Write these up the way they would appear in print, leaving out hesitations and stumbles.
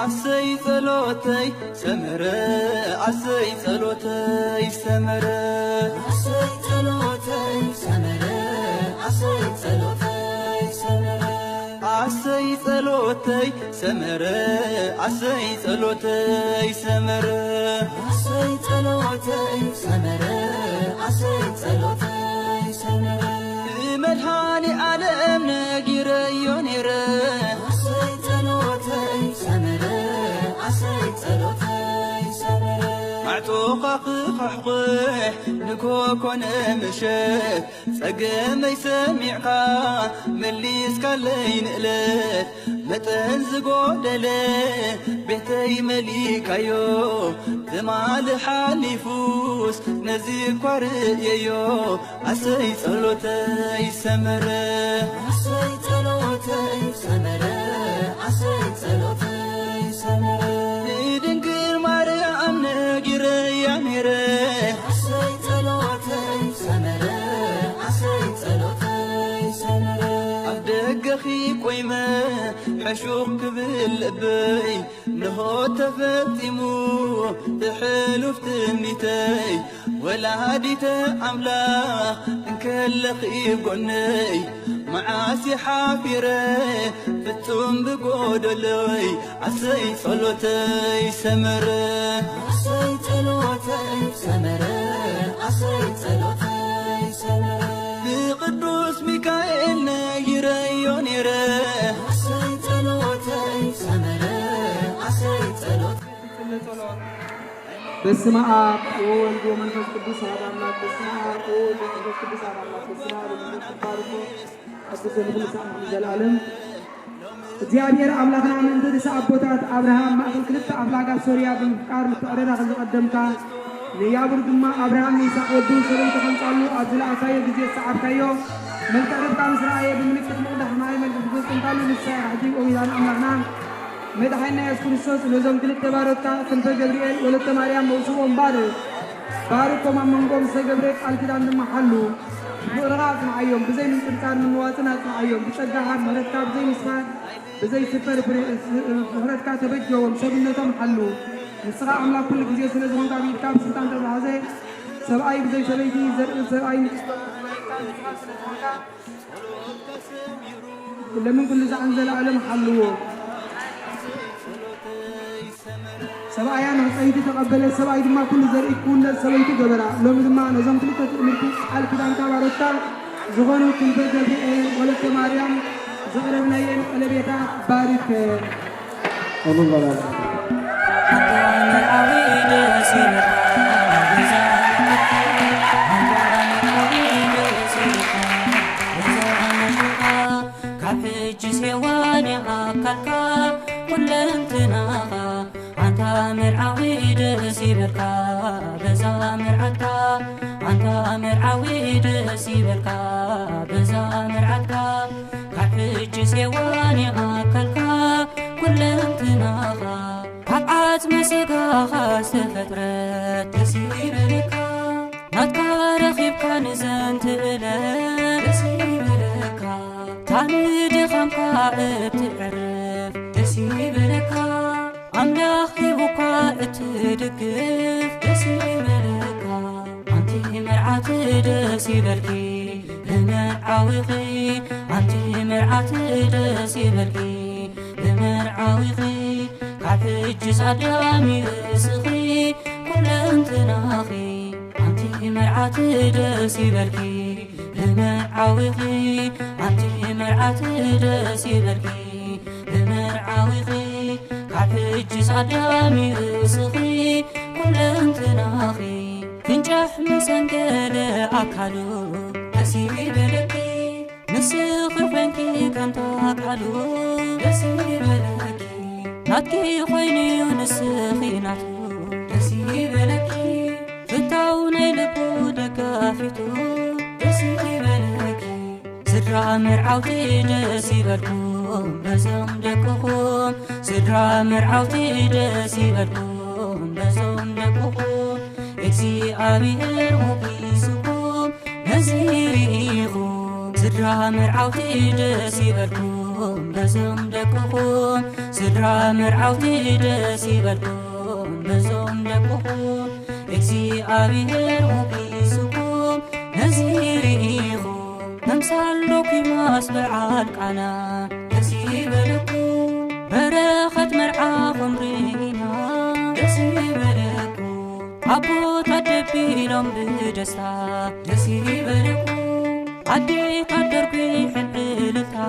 عسي ثلوتي سمرة عسي ثلوتي سمرة عسي ثلوتي سمرة عسي ثلوتي سمرة عسي ثلوتي سمرة عسي ثلوتي سمرة عسي ثلوتي سمرة عسي ثلوتي سمرة ملهاني على نجير يونيرة عسي ثلوتي سمرة عسي ثلوتي سمرة معتوقة قحقح نكوكون مشيت سقم يسمعها مليس كاللين إلت متنزقو دلي بيتي مليكايو تمال حالي فوس نزيك ورئيو عسي صلوتي سمرة عسي ثلوتي سمرة عسي ثلوتي سمرة دنقر مريم نقر يا ميري عسي ثلوتي سمرة عسي ثلوتي سمرة عبدك أخي قيمة حشوق باللبي نهو تفتمو تحلو فتنيتي ولا عاديت أملاح انكلخ يبقني معاسي حافرة فتم بقودلي عسي صلوتي سمرة عسي ثلوتي سمرة عسي ثلوتي سمرة بقدوس ميكائيل نيري يونيري عسي ثلوتي سمرة عسي ثلوتي بسم آب وولد ومنفس قدوس هذا أملاك بسم آب وولد ومنفس قدوس هذا أملاك بسم آب ومنفس قدوس قدوس ونقول سامح الجلالم እግዚአብሔር አምላክና መንገድ ሰአቦታት አብርሃም ማእከል ክልተ አፍላጋት ሶርያ ብምፍቃር ምትዕረራ ከዝቀደምካ ንያብር ድማ አብርሃም ይስሐቅ ወዱ ሰለይተ ከምፃሉ ኣብ ዝለኣካዮ ግዜ ሰዓብካዮ መልክዕ ርብቃ ምስ ረኣየ ብምልክት ምቕዳሕ ማይ መልክት ዝፅንታሉ ንሳ ሕጂ ኦዊዳን ኣምላኽና መድሓኒና ኢየሱስ ክርስቶስ ነዞም ክልተ ባሮትካ ክንፈ ገብርኤል ወለተ ማርያም መውስቦም ባርኮም ኣብ መንጎም ዝተገብረ ቃል ኪዳን ድማ ሓሉ ፍቕርኻ ኣጽንዓዮም ብዘይ ምንቅርጻር ምንዋፅን ኣጽንዓዮም ብጸጋኻ ምሕረትካ ብዘይ ምስፋር ብዘይ ስፈር ምሕረትካ ተበጀዎም ሰብነቶም ሓሉ ንስኻ ኣምላክ ኩሉ ግዜ ስለ ዝኾንካ ብኢድካ ብስልጣን ተተሓዘ ሰብኣይ ብዘይ ሰበይቲ ዘርኢ ሰብኣይ ለምን ኩሉ ዝዓንዘለ ዓለም ሓልዎ ሰብኣያን ህፀይቲ ተቐበለ ሰብኣይ ድማ ኩሉ ዘርኢ ክውለድ ሰበይቲ ገበራ ሎሚ ድማ ነዞም ክልተ ትእምርቲ ቃል ኪዳንካ ባሮትካ ዝኾኑ ክንፈ ገብርኤል ወለተ ማርያም ዘቕረብናየን ቀለቤታ ባሪክ ካብ ሕጂ ሴዋን ኣካልካ ኩለንትናኻ አንተ መርዓዊ ደስ ይበልካ በዛ መርዓትካ አንተ መርዓዊ ደስ ይበልካ በዛ መርዓትካ ካብ ሕጂ ሴዋን ኣካልካ ኩለንትናኻ ካብ ዓፅመ ሥጋኻ ዝተፈጥረት ደስ ይበልካ ናትካ ረኺብካ ንዘንቲ ዕለት ደስ ይበልካ ታንድኻምካ እትዕርፍ ደስ ይበልካ ኣምላኽ ሂቡካ እትድግፍ ደስ ይበልካ ኣንቲ መርዓት ደስ ይበልኪ ብመርዓዊኺ ኣንቲ መርዓት ደስ ይበልኪ ብመርዓዊኺ ካብ ሕጂ ጻድያሚ ርእስኺ ኩለንትናኺ ኣንቲ መርዓት ደስ ይበልኪ ብመርዓዊኺ ኣንቲ መርዓት ደስ ይበልኪ ብመርዓዊኺ ካብ ሕጂ ጻድያሚ ርእስኺ ኩለንትናኺ ፍንጫሕ መሰንገለ ኣካሉ ደስ ይበለኪ ንስኺ ኮንኪ ከምታ ቃሉ ደስ ይበለኪ ናትኪ ኮይኑዩ ንስኺ ናቱ ደስ ይበለኪ ፍታው ናይ ልቡ ደጋፊቱ ደስ ይበለኪ ስድራ መርዓውቲ ደስ ይበልኩም በዞም ደቅኹም ስድራ መርዓውቲ ደስ ይበልኩም በዞም ደቅኹም እግዚአብሔር ሞግዚስኩም ነዚ ርኢኹም ስድራ መርዓውቲ ደስ ይበልኩም بزوم دكوخم سدرا مرعوتي دس يبلكم بزوم دكوخم اكسي أبيهر وبيسكم نزيريهم نمسالوكي ماس بعالك أنا دسي بلكم برخت مرعاهم رينا دسي بلكم أبو تدبيلهم بدستا دسي بلكم عدي قدركي حبلتا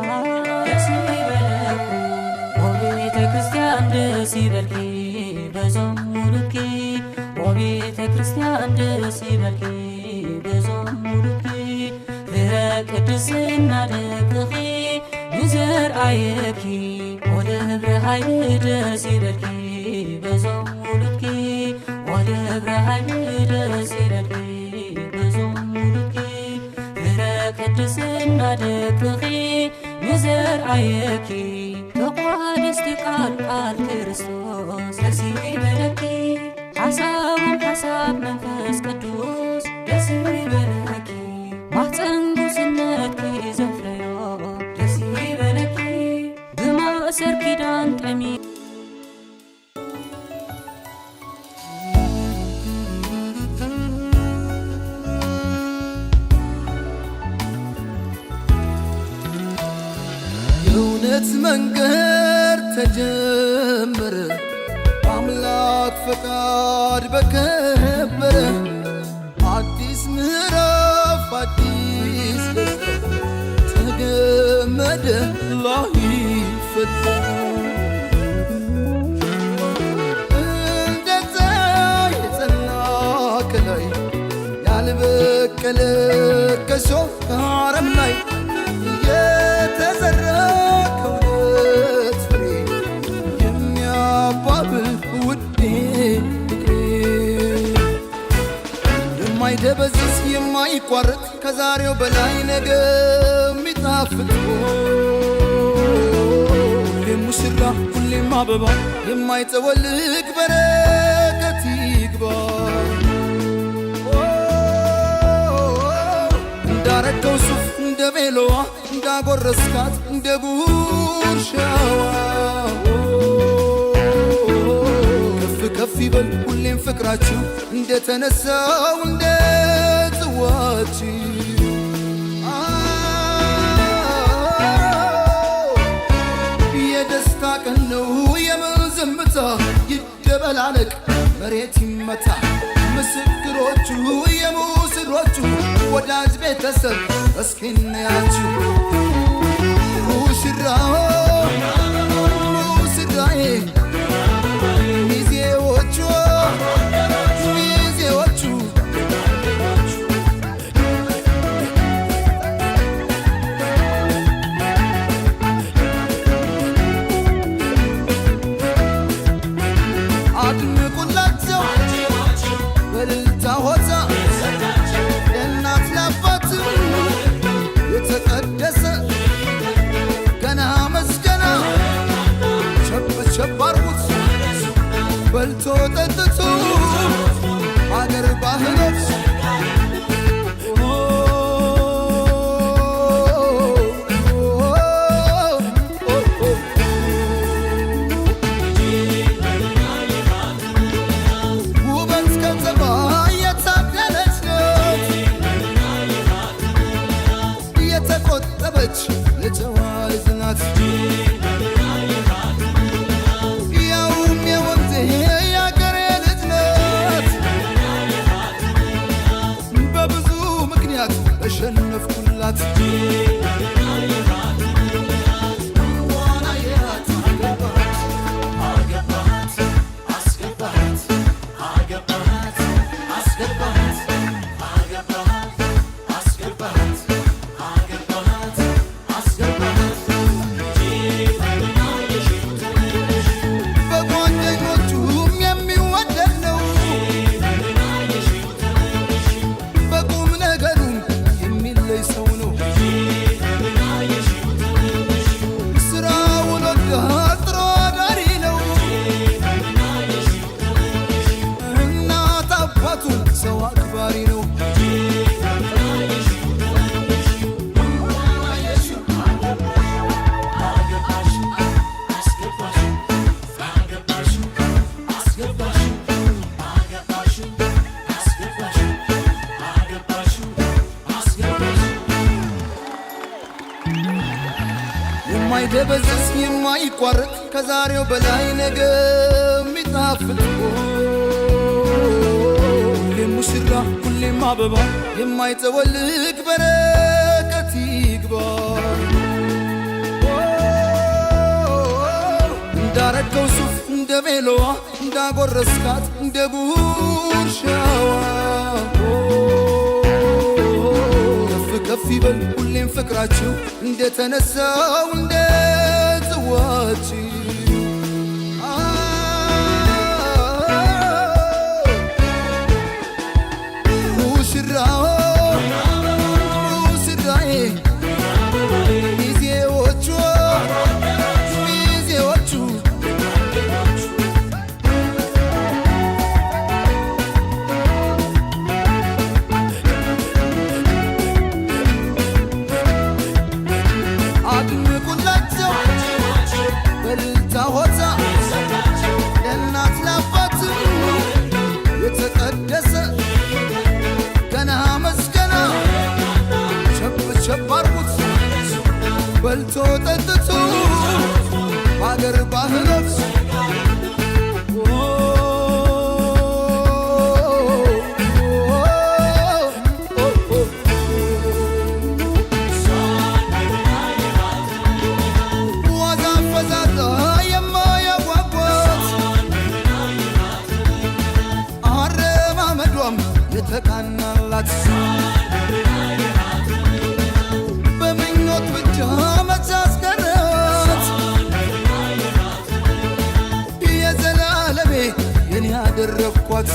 دسي بلكم وبيت كريستيان دسي بلكي بزوم مولكي وبيت كريستيان دسي بلكي بزوم مولكي فرق قدسنا دقخي نزر آيكي ودبر هاي دسي بلكي بزوم مولكي ودبر هاي دسي بلكي بزوم مولكي فرق قدسنا دقخي نزر آيكي تقوادستي قال كريستوس دسي بلكي حساب منفس قدوس دسي بلكي محتنقو سنتكي زفريو دسي بلكي بما أسر كيدان تأمين يونت منقر تجمر أملاك فقاد بكبر عديس مهرف عديس لسر تقمد الله يفتح اندتا يتناك لي يعلبك لك شوف كارم لي يتزرك ولت فري يميابابل የማይደበዝዝ የማይቋረጥ ከዛሬው በላይ ነገ የሚጣፍጥ ሁሌም ሙሽራ ሁሌም አበባ የማይጠወልግ በረከት ይግባ እንዳረከው ሱፍ እንደ ቤሎዋ እንዳጎረስካት እንደ ጉርሻዋ ከፍ ይበል ሁሌም ፍቅራችሁ እንደተነሳው እንደ ጽዋችሁ የደስታ ቀን ነው የምን ዝምታ ይደበላለቅ መሬት ይመታ ምስክሮቹ የሙስሮቹ ወዳጅ ቤተሰብ እስኪ እንያችሁ ሙሽራው ሙሽራዬ በልቶ ጠጥቶ አገር ባህሎች ውበት ከተማ የታደለች ናት የተቆጠበች የጨዋ ልጅ ናት ተሸነፍኩላት የማይደበዝዝ የማይቋረጥ ከዛሬው በላይ ነገ የሚጣፍጥ ሁሌም ሙሽራ ሁሌም አበባ የማይጠወልግ በረከት ይግባ እንዳረገው ሱፍ እንደ ቬሎዋ እንዳጎረስካት እንደ ጉርሻዋ ከፍ ከፍ ይበል ሁሌም ፍቅራችሁ እንደተነሳው እንደ ጽዋችሁ ሙሽራው ሙሽራዬ ሚዜዎቹ ሚዜዎቹ አድምቁላቸው በእልልታ ሆታ ለእናት ለአባት የተቀደሰ ገና መስገና ሸብ ሸብ አርጉት በልቶ ጠጥቶ በአገር ባህሎት ዋዛ ፈዛዛ የማያጓጓት አረማመዷም የተቃናላት በምኞት ብቻ መቻስቀረት የዘላለሜ የኔ ያደረግኳት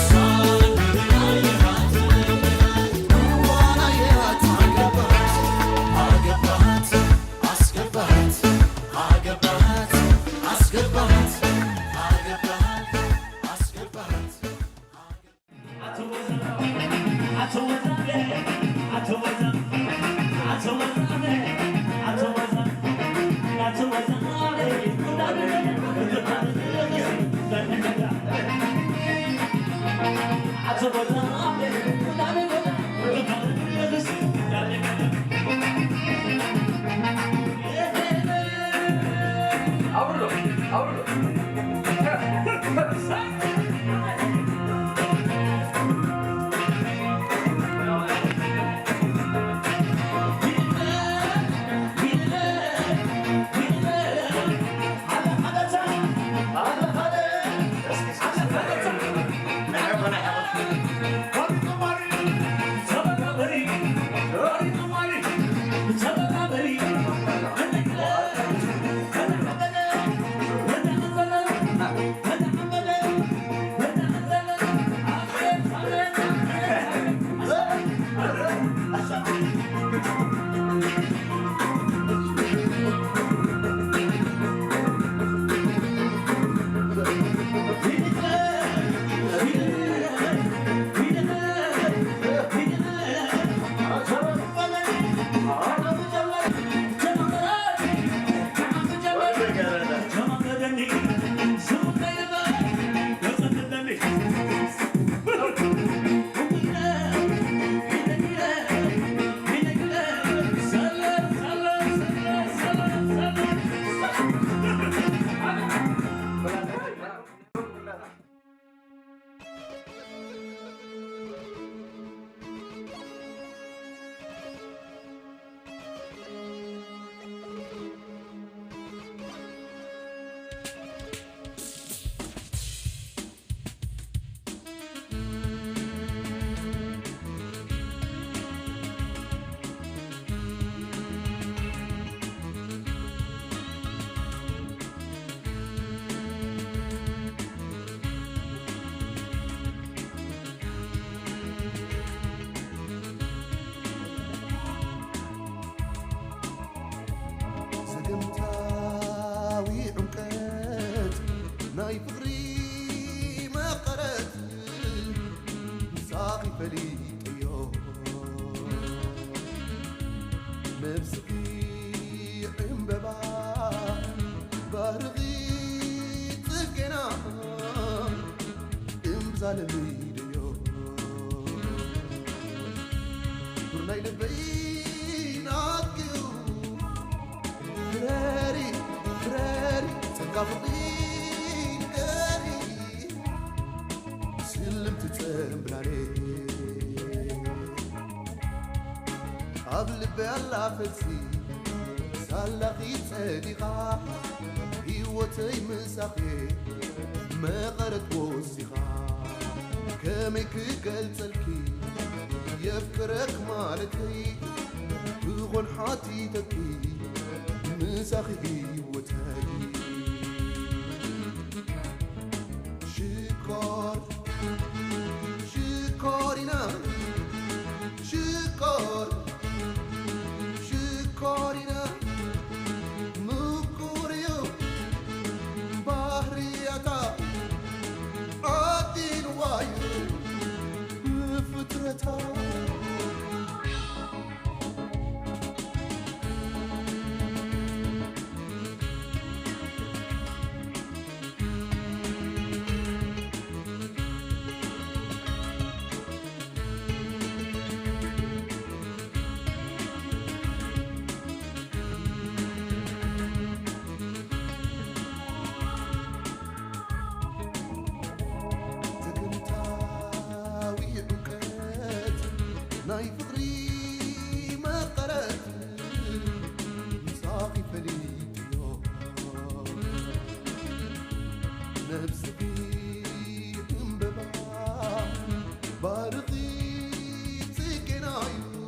ናይ ፍቅሪ መቐረት ምሳኺ ፈሊጥዮ ነብስኺ ዕምበባ ባርኺ ጽጌና እምዛለሚድዮ ዱር ናይ ልበይ ናትዩ ረሪ كافقين قالي سلم تتسمبل عليه قبل بيلا فتسي سالقي صديقة هيوتي مساخي ما قرت وسيخة كميك قلتلكي يفكرك مالتي بغن حاتيتكي مساخي هيوتي شكار شكارنا شكار شكارنا مكوريو بحرياتا عادين وايو فترتا ناي فقري ما قرأت مساقي فليتيو نفسي في انببا بارغي سكنايو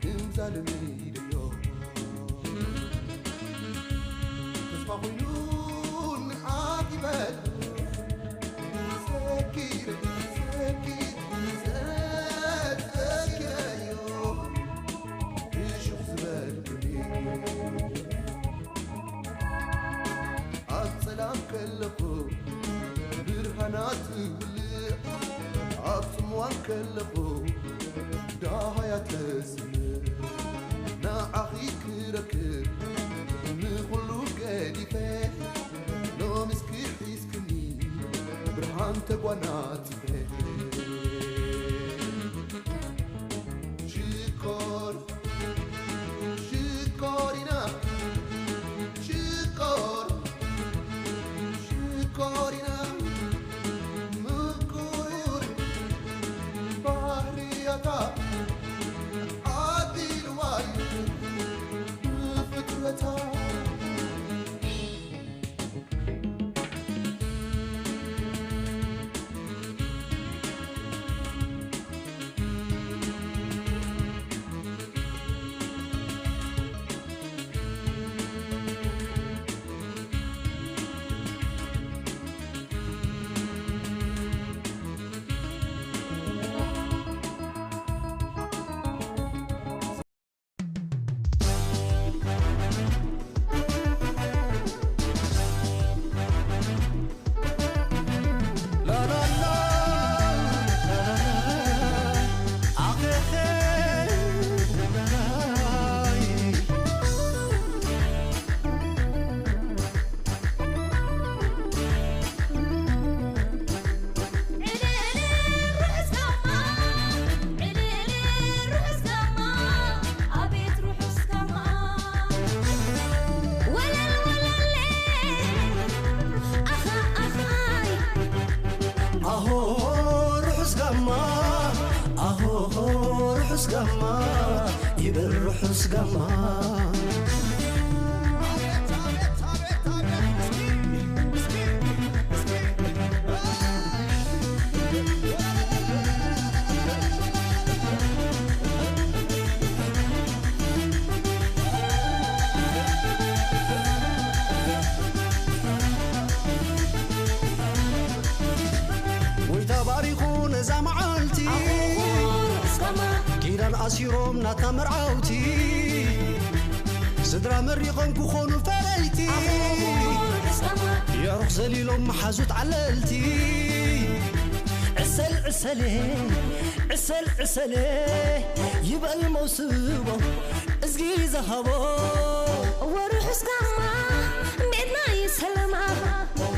انزال ميديو تسمع خيون عاقبات سكير سكير السلام كلكو برهانات بلع عطموان كلكو داهايا تسمع نا أخيك ركب نخلو قديفة لو مسكي حيسكني برهان تقوانات فيه شكار شكارنا شكار شكارنا مكور بحرياتا عادي الوايو فترتا يبرحس قما ويتباريخون زمعالتي كيران أسيروم ناتمر عوتي سدرا مريقون كخونو فريتي يا روح زليلهم محازوت علالتي عسل عسلي عسل عسلي يبقى الموسوبة ازقي زهبو وروح اسكاما بيدنا يسلم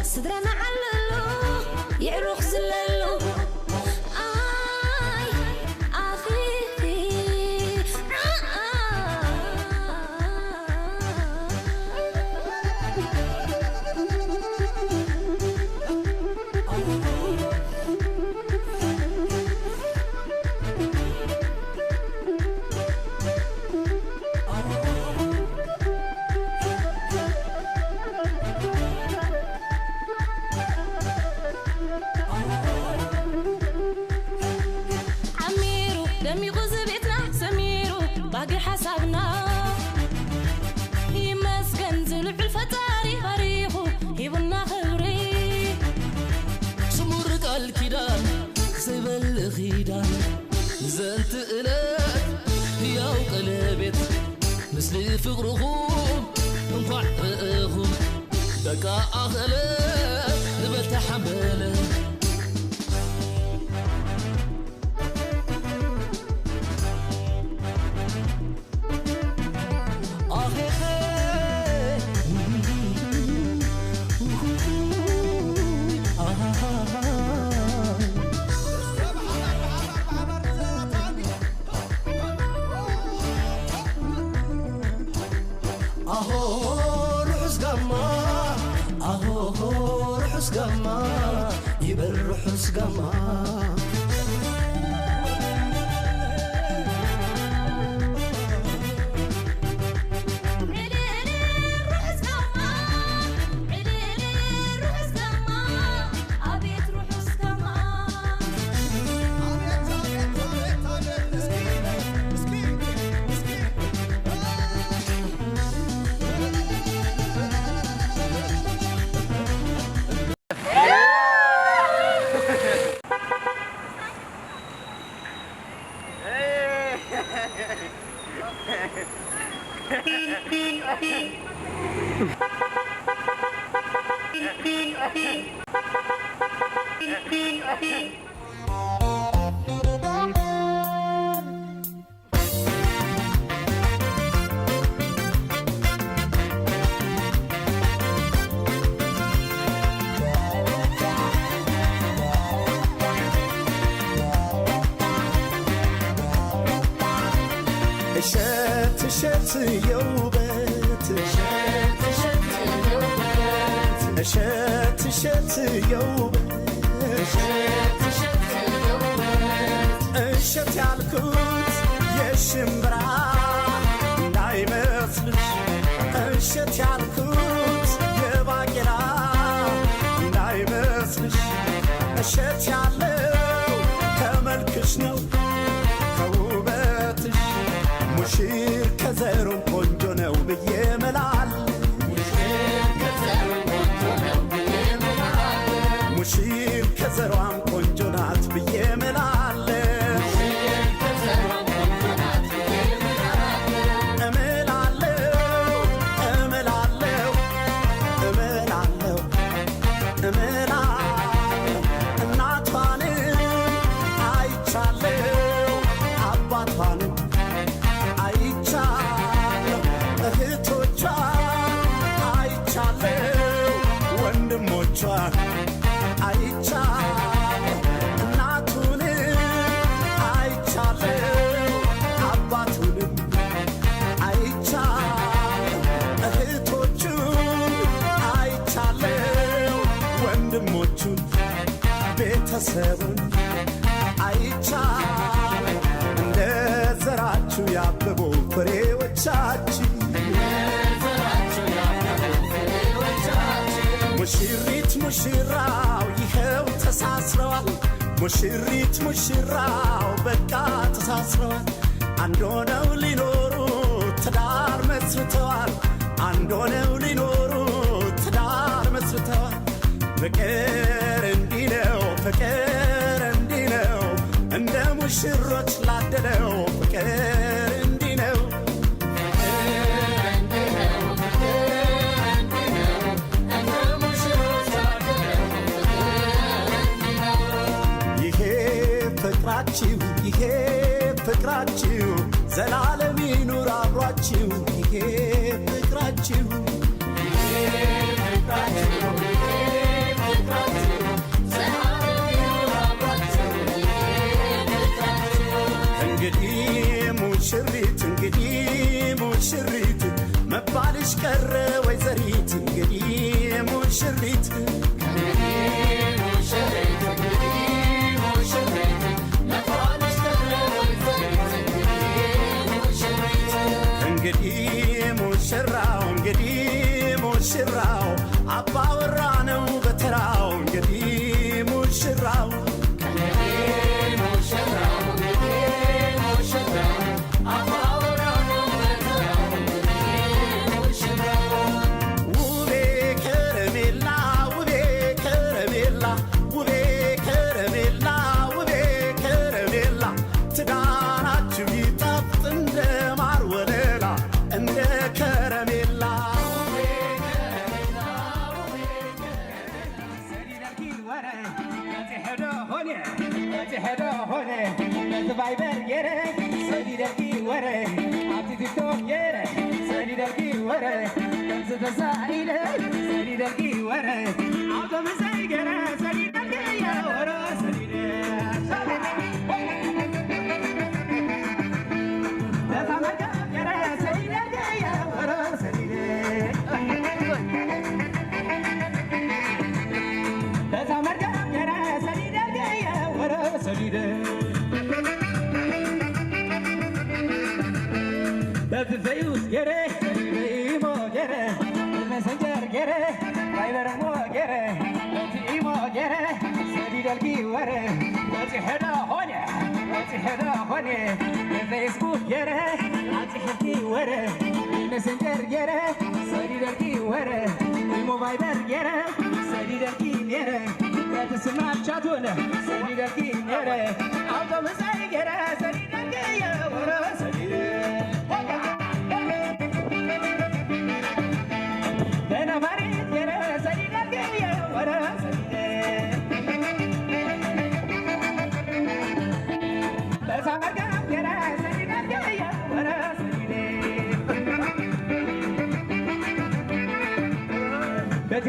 سدرنا علالو يروح زلالو زنت إلك يا قلبت مثل فقرهم انقع رأهم بقى أغلب نبت حمله يبرحس قما شت يوبت شت يوبت شت يالكوت يشمبرا نايمثلش شت يالكوت يباقلا نايمثلش شت يالو كملكش نو كوبتش مشير كزرون قنجو نو بيملال مشير كزرون قنجو نات بيملال ቤተሰቡን አይቻል እንደ ዘራችሁ ያበቡ ፍሬዎቻችን ሙሽሪት ሙሽራው ይኸው ተሳስረዋል ሙሽሪት ሙሽራው በቃ ተሳስረዋል አንድ ሆነው ሊኖሩ ትዳር መስርተዋል አንድ ሆነው ሊኖሩ ትዳር መስርተዋል ፍቅር እንዲህ ነው ፍቅር እንዲህ ነው እንደ ሙሽሮች ላደለው ፍቅር እንዲህ ነው ይሄ ፍቅራችሁ ዘላለም ይኑር አብሯችሁ ይሄ ፍቅራችሁ እንግዲህ ሙሽሪት መባልሽ ቀረ ወይዘሪት እንግዲህ ሙሽሪት እንግዲህ ሙሽራው አባወራ حدا هونه تبايبر يره سدي دقي وره عبد تكتوك يره سدي دقي وره كنت تسائله سدي دقي وره عبد مسيجره سدي دقي وره سدي فيوس جره إيمو جره المسنجر جره بايبر مو جره إيمو جره سديد الكي وره حدا هونه فيسبوك جره حكي وره المسنجر جره سديد الكي وره الموبايبر جره سديد الكي جره تسمع شاتونه سديد الكي جره أوتو مساي جره سديد الكي وره سديد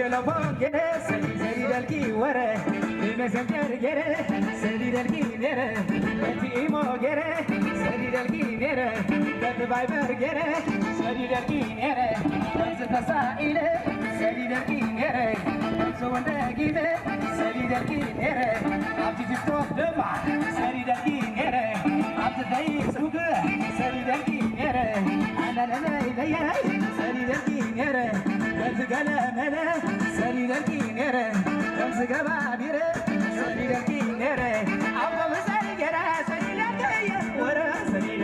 تلفون جره سديد الكي وره المسنجر جره سديد الكي جره إيمو جره سديد الكي جره بايبر جره سديد الكي جره تسائله سديد الكي جره سوانده جيبه سديد الكي جره عبد تكتوك دمع سديد الكي جره عبد فيسبوك سديد الكي جره أنا إليا سديد الكي جره قال ملا سديد الكي جره خمس قبابيره سديد الكي جره أبو مساي جره سديد الكي ورا سديد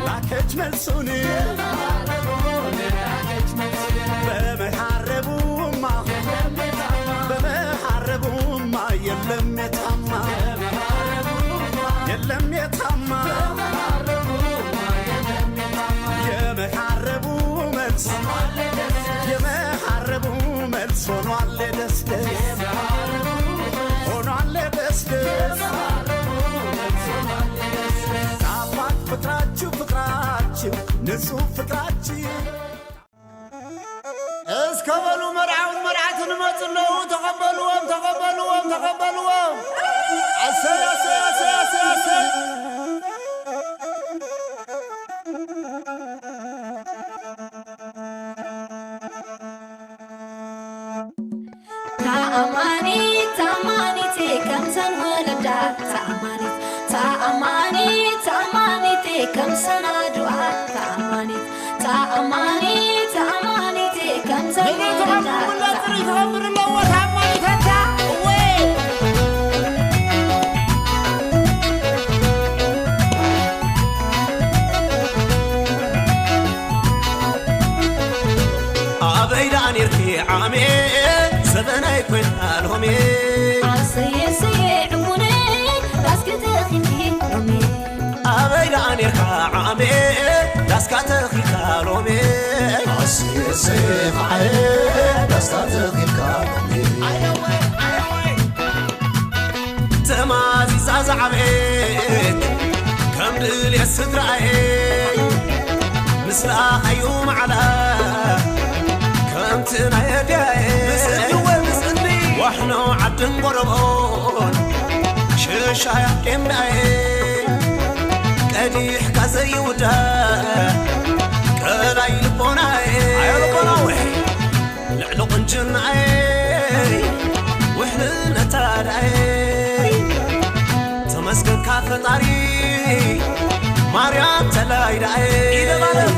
لاكج ملسوني بمحاربو ما يلم يتهمى يمحاربو ملس هونو على دسكس ፍቅራችሁ ንጹህ ፍቅራችሁ እስከበሉ መርዓውን መርዓትን መጽለው ተቀበሉዎም አሰይ ታማኒት ከምሰን ወለዳ ታማኒት ከምሰን አድዋ ታማኒት ከምሰን ወለዳ أبيدانيركي عامي زبنا يكون الهمي عسي عموني راسك تخيني عمي داسكاتك الكالومي سيف عين دستاتك الكالومي تمازي زعبيت كم دلي السدرعي مثل أخيوم على كم تنايدي وحنا عدن قربون شايا كمعي كديح كزي ودا كلاي لبوناي لعلو قنجنعي وحنا نتادعي تمسكن كافتاري مريم تلايدعي إذا بارف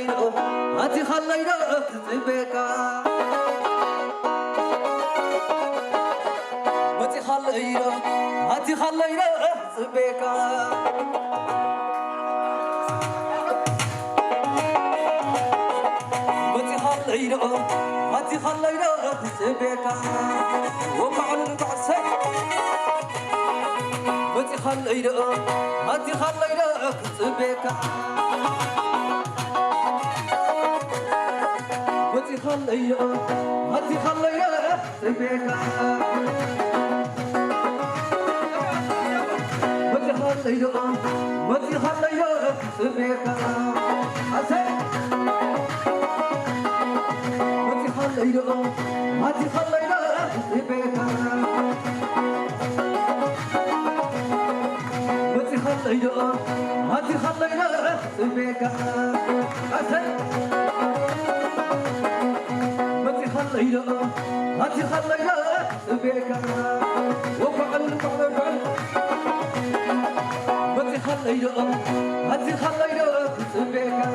خلينا هاتي خلينا تبكى هاتي خلينا هاتي خلينا تبكى هاتي خلينا تبكى وقعنا نتعسى هاتي خلينا تبكى هاتي خلينا تبكى هاتي خلينا تبكى هاتي خلينا تبكى هاتي خلينا تبكى هاتي خلينا تبكى وفعل فعل هاتي خلينا تبكى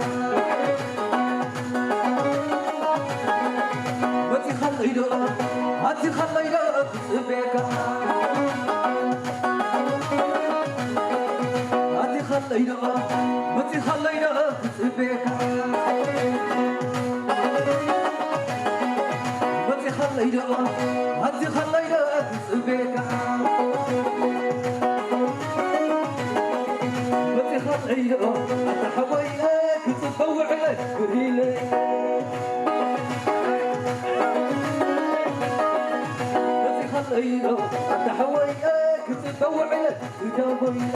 هاتي خلينا تبكى هاتي خلينا تبكى هاتي خلينا تبكى هاتي خلينا أتحويك تفوع لك كريلك خلينا أتحويك تفوع لك تجاوبيك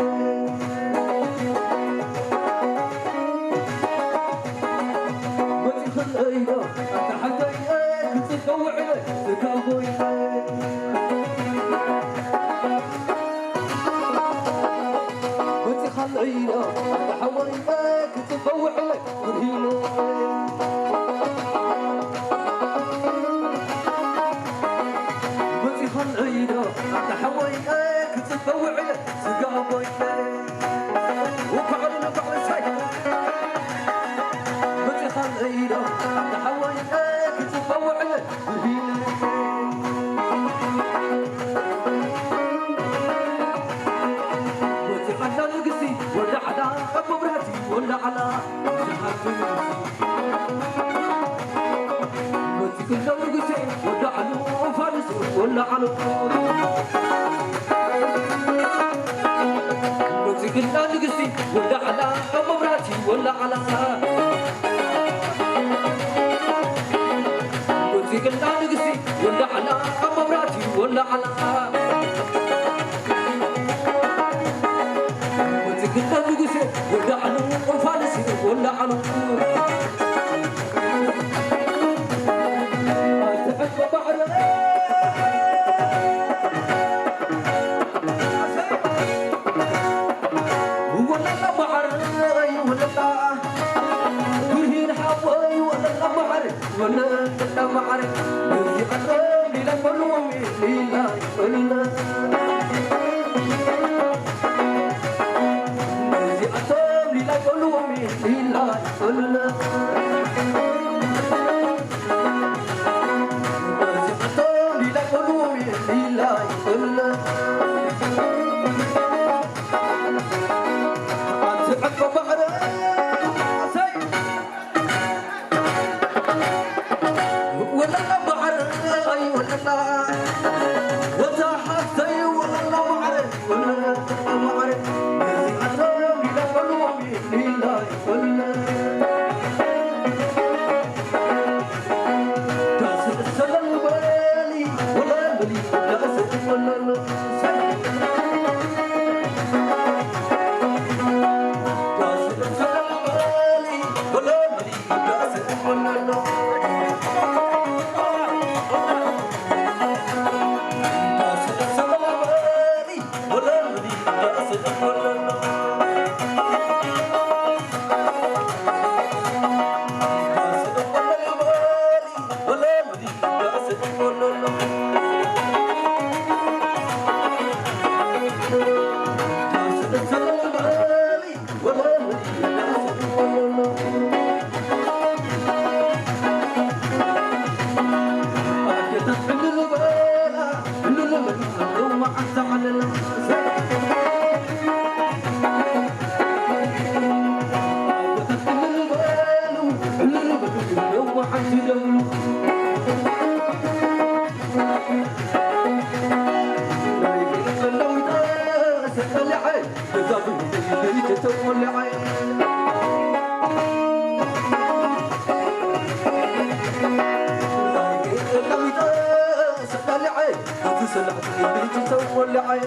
هاتي خلينا أتحويك تفوع لك تجاوبيك هاتي خلينا أتحويك تفوع لك ترهيلك خلينا تحويك تفوع لك سقابيك وفعلنا فعل شيء بس خلينا تحويك تفوع لك وتخلى القسي ولا على مبراتي ولا على وتخلى القسي ولا على فارس ولا على وتخلى القسي ولا على مبراتي ولا على وتخلى القسي ولا على مبراتي ولا على وتخلى القسي ولا على فارس ولا على ولا تتبعر يجي قرب لي لكلهم ليلا ولا يجي قرب لي لكلهم ليلا ولا يجي قرب لي لكلهم ليلا ولا أتعب بعد ولا بعر ولا وتحتي تولعي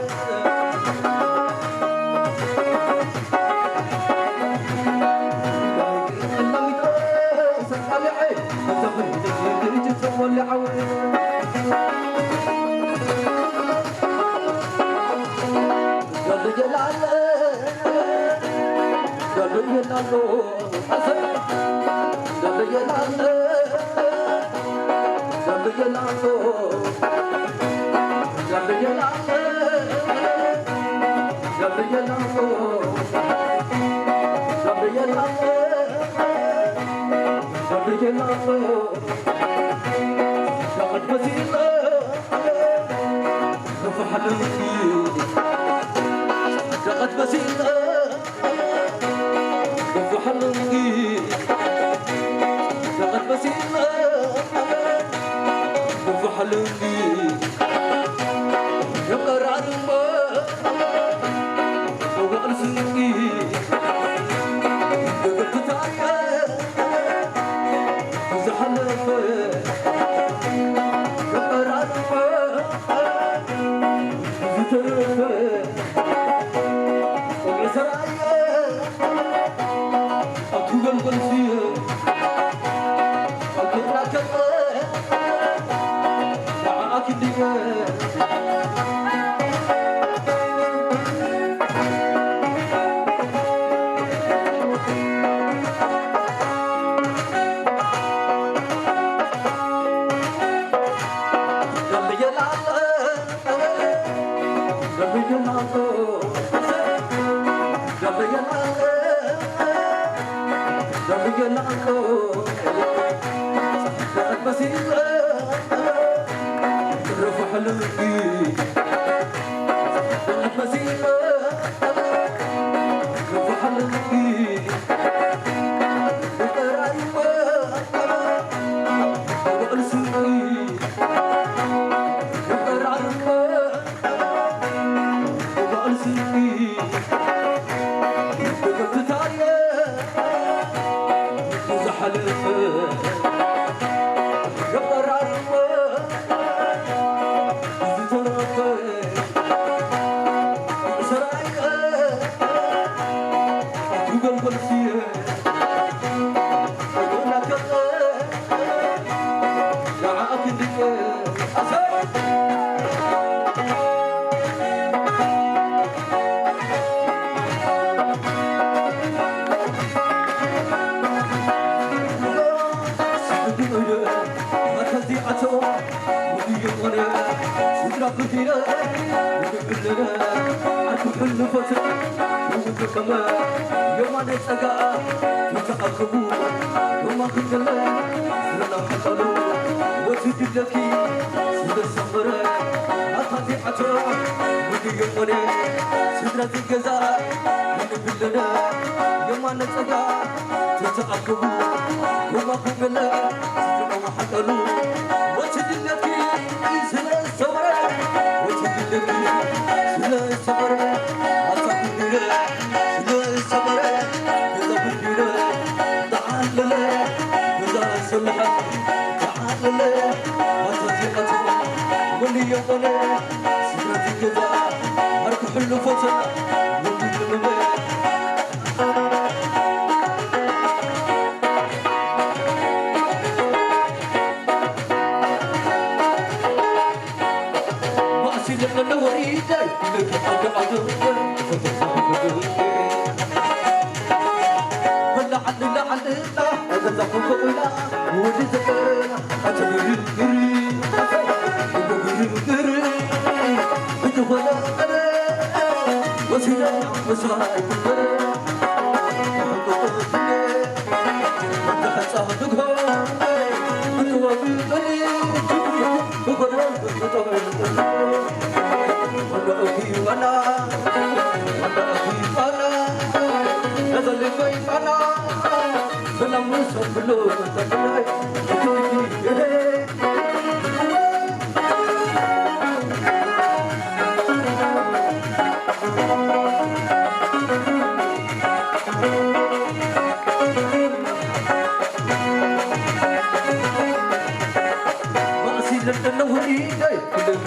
لن نهدي كل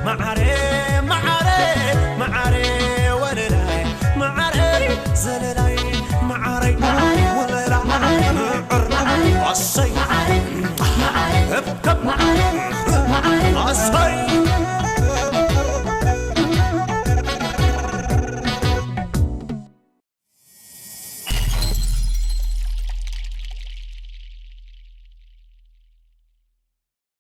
معري معاري